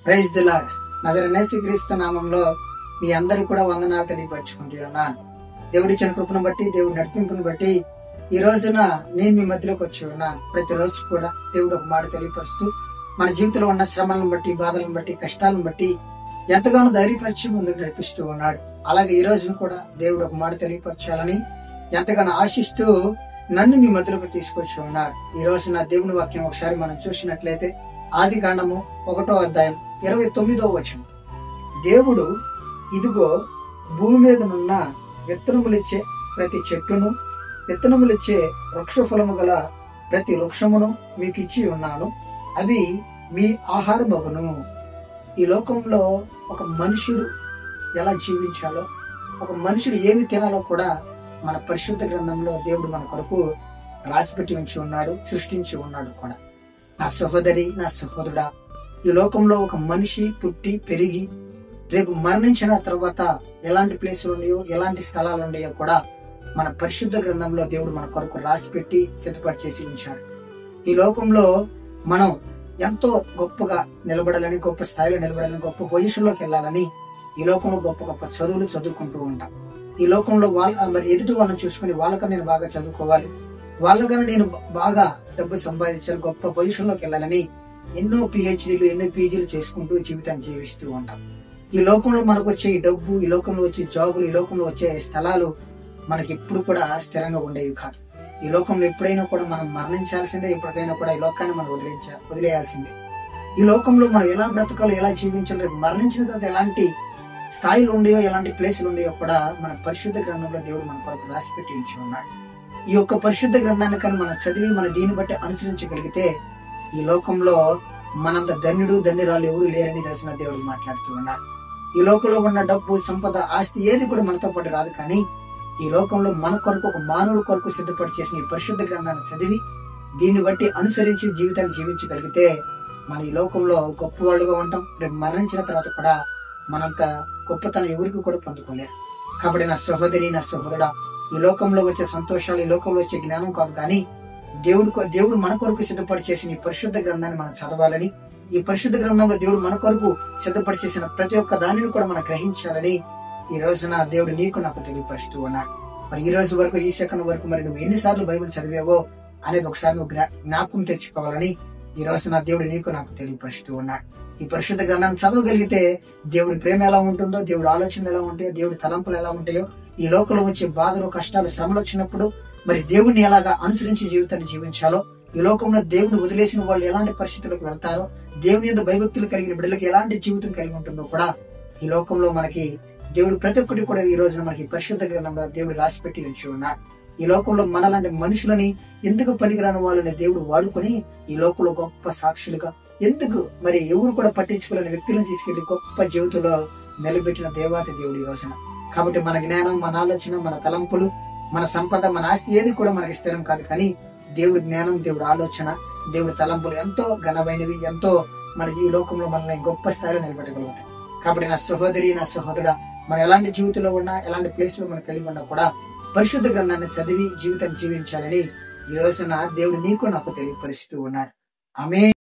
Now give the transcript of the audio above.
Praise the lord. నజరేయుడైన క్రీస్తు నామంలో మీ అందరూ కూడా వందనాలు తెలియపరచుకుంటున్నాను. దేవుడిచ్చిన కృపను బట్టి, దేవుడి నడిపింపును బట్టి ఈ రోజున నేను మీ మధ్యలోకి వచ్చి ఉన్నాను. ప్రతిరోజు కూడా దేవుడు ఒక మాట తెలియపరుస్తూ మన జీవితంలో ఉన్న శ్రమలను బట్టి, బాధలను బట్టి, కష్టాలను బట్టి ఎంతగానో ధైర్యపరిచి ముందుకు నడిపిస్తూ ఉన్నాడు. అలాగే ఈ రోజున కూడా దేవుడు ఒక మాట తెలియపరచాలని ఎంతగానో ఆశిస్తూ నన్ను మీ మధ్యలోకి తీసుకొచ్చి ఉన్నాడు. ఈ రోజున దేవుని వాక్యం ఒకసారి మనం చూసినట్లయితే ఆదికాండము 1వ అధ్యాయం 29వ వచనం. దేవుడు ఇదిగో భూమి మీద నున్న విత్తనములిచ్చే ప్రతి చెట్టును, విత్తనములిచ్చే వృక్ష ఫలము గల ప్రతి వృక్షమును మీకు ఇచ్చి ఉన్నాను, అవి మీ ఆహారమగును. ఈ లోకంలో ఒక మనుషుడు ఎలా జీవించాలో, ఒక మనుషుడు ఏమి తినాలో కూడా మన పరిశుద్ధ గ్రంథంలో దేవుడు మన కొరకు రాసిపెట్టి ఉంచి ఉన్నాడు, సృష్టించి ఉన్నాడు కూడా. నా సహోదరి, నా సహోదరుడా, ఈ లోకంలో ఒక మనిషి పుట్టి పెరిగి రేపు మరణించిన తర్వాత ఎలాంటి ప్లేసులు ఉన్నాయో, ఎలాంటి స్థలాలు ఉన్నాయో కూడా మన పరిశుద్ధ గ్రంథంలో దేవుడు మన కొరకు రాసిపెట్టి సిద్ధపడి చేసి ఉంచాడు. ఈ లోకంలో మనం ఎంతో గొప్పగా నిలబడాలని, గొప్ప స్థాయిలో నిలబడాలని, గొప్ప పొజిషన్లోకి వెళ్ళాలని ఈ లోకంలో గొప్ప గొప్ప చదువులు చదువుకుంటూ ఉంటాం. ఈ లోకంలో మరి ఎదుటి వాళ్ళని చూసుకుని వాళ్ళకన్నా నేను బాగా చదువుకోవాలి, వాళ్ళకన్నా నేను బాగా డబ్బు సంపాదించాలి, గొప్ప పొజిషన్ లోకి వెళ్ళాలని ఎన్నో పిహెచ్డీలు, ఎన్నో పీజీలు చేసుకుంటూ జీవితాన్ని జీవిస్తూ ఉంటాం. ఈ లోకంలో మనకు వచ్చే ఈ డబ్బు, ఈ లోకంలో వచ్చే జాబులు, ఈ లోకంలో వచ్చే స్థలాలు మనకి ఎప్పుడు కూడా స్థిరంగా ఉండేవి కాదు. ఈ లోకంలో ఎప్పుడైనా కూడా మనం మరణించాల్సిందే, ఎప్పటికైనా కూడా ఈ లోకాన్ని మనం వదిలేయాల్సిందే. ఈ లోకంలో మనం ఎలా బ్రతకాలో, ఎలా జీవించాలో, రేపు మరణించిన తర్వాత ఎలాంటి స్థాయిలు ఉండేయో, ఎలాంటి ప్లేసులు ఉండేయో కూడా మన పరిశుద్ధ గ్రంథంలో దేవుడు మన కొరకు రాసిపెట్టి ఉంచి ఉన్నాడు. ఈ యొక్క పరిశుద్ధ గ్రంథాన్ని కానీ మనం చదివి మన దీన్ని బట్టి అనుసరించగలిగితే ఈ లోకంలో మనంత ధన్యుడు, ధన్యురాలు ఎవరు లేరని రాసిన దేవుడు మాట్లాడుతూ ఉన్నాడు. ఈ లోకంలో ఉన్న డబ్బు, సంపద, ఆస్తి ఏది కూడా మనతో పాటు రాదు. కానీ ఈ లోకంలో మన కొరకు, ఒక మానవుడి కొరకు సిద్ధపడి చేసిన ఈ పరిశుద్ధ గ్రంథాన్ని చదివి దీన్ని బట్టి అనుసరించి జీవితాన్ని జీవించగలిగితే మన ఈ లోకంలో గొప్పవాళ్ళుగా ఉంటాం. రేపు మరణించిన తర్వాత కూడా మనంత గొప్పతనం ఎవరికి కూడా పొందుకోలేరు. కాబట్టి నా సహోదరి, నా సహోదరుడా, ఈ లోకంలో వచ్చే సంతోషాలు, ఈ లోకంలో వచ్చే జ్ఞానం కాదు, కానీ దేవుడు మన కొరకు సిద్ధపడి చేసిన ఈ పరిశుద్ధ గ్రంథాన్ని మనం చదవాలని, ఈ పరిశుద్ధ గ్రంథంలో దేవుడు మన కొరకు సిద్ధపడి చేసిన ప్రతి ఒక్క దానిని కూడా మనం గ్రహించాలని ఈ రోజున దేవుడు నీకు నాకు తెలియపరుస్తూ ఉన్నాడు. మరి ఈ రోజు వరకు, ఈ సెకండ్ వరకు మరి నువ్వు ఎన్నిసార్లు బైబిల్ చదివావో అనేది ఒకసారి నువ్వు జ్ఞాపకం తెచ్చుకోవాలని ఈ రోజున దేవుడు నీకు నాకు తెలియపరుస్తూ ఉన్నాడు. ఈ పరిశుద్ధ గ్రంథాన్ని చదవగలిగితే దేవుడి ప్రేమ ఎలా ఉంటుందో, దేవుడి ఆలోచనలు ఎలా ఉంటాయో, దేవుడి తలంపులు ఎలా ఉంటాయో, ఈ లోకంలో వచ్చే బాధలు, కష్టాలు, శ్రమలు వచ్చినప్పుడు మరి దేవుడిని ఎలాగా అనుసరించి జీవితాన్ని జీవించాలో, ఈ లోకంలో దేవుని వదిలేసిన వాళ్ళు ఎలాంటి పరిస్థితులకు వెళ్తారో, దేవుని యందు భయభక్తులు కలిగిన బిడ్డలకు ఎలాంటి జీవితం కలిగి ఉంటుందో కూడా ఈ లోకంలో మనకి దేవుడు ప్రతి ఒక్కటి కూడా ఈ రోజున మనకి పరిశుద్ధ గ్రంథంలో దేవుడు రాసిపెట్టి ఉంచి ఉన్నాడు. ఈ లోకంలో మనలాంటి మనుషులని, ఎందుకు పనికిరాని వాళ్ళని దేవుడు వాడుకొని ఈ లోకంలో గొప్ప సాక్షులుగా, ఎందుకు మరి ఎవరు కూడా పట్టించుకోలేని వ్యక్తులను తీసుకెళ్లి గొప్ప జీవితంలో నిలబెట్టిన దేవాతి దేవుడు ఈ రోజున. కాబట్టి మన జ్ఞానం, మన ఆలోచన, మన తలంపులు, మన సంపద, మన ఆస్తి ఏది కూడా మనకి స్థిరం కాదు. కానీ దేవుడి జ్ఞానం, దేవుడి ఆలోచన, దేవుడి తలంపులు ఎంతో ఘనమైనవి, ఎంతో మన ఈ లోకంలో మనల్ని గొప్ప స్థాయిలో నిలబెట్టగలుగుతాయి. కాబట్టి నా సహోదరి, నా సహోదరుడా, మనం ఎలాంటి జీవితంలో ఉన్నా, ఎలాంటి ప్లేస్ లో మనం కలిగి ఉన్నా కూడా పరిశుద్ధ గ్రంథాన్ని చదివి జీవితాన్ని జీవించాలని ఈ రోజున దేవుడు నీకు నాకు తెలియపరుస్తూ ఉన్నాడు. ఆమేన్.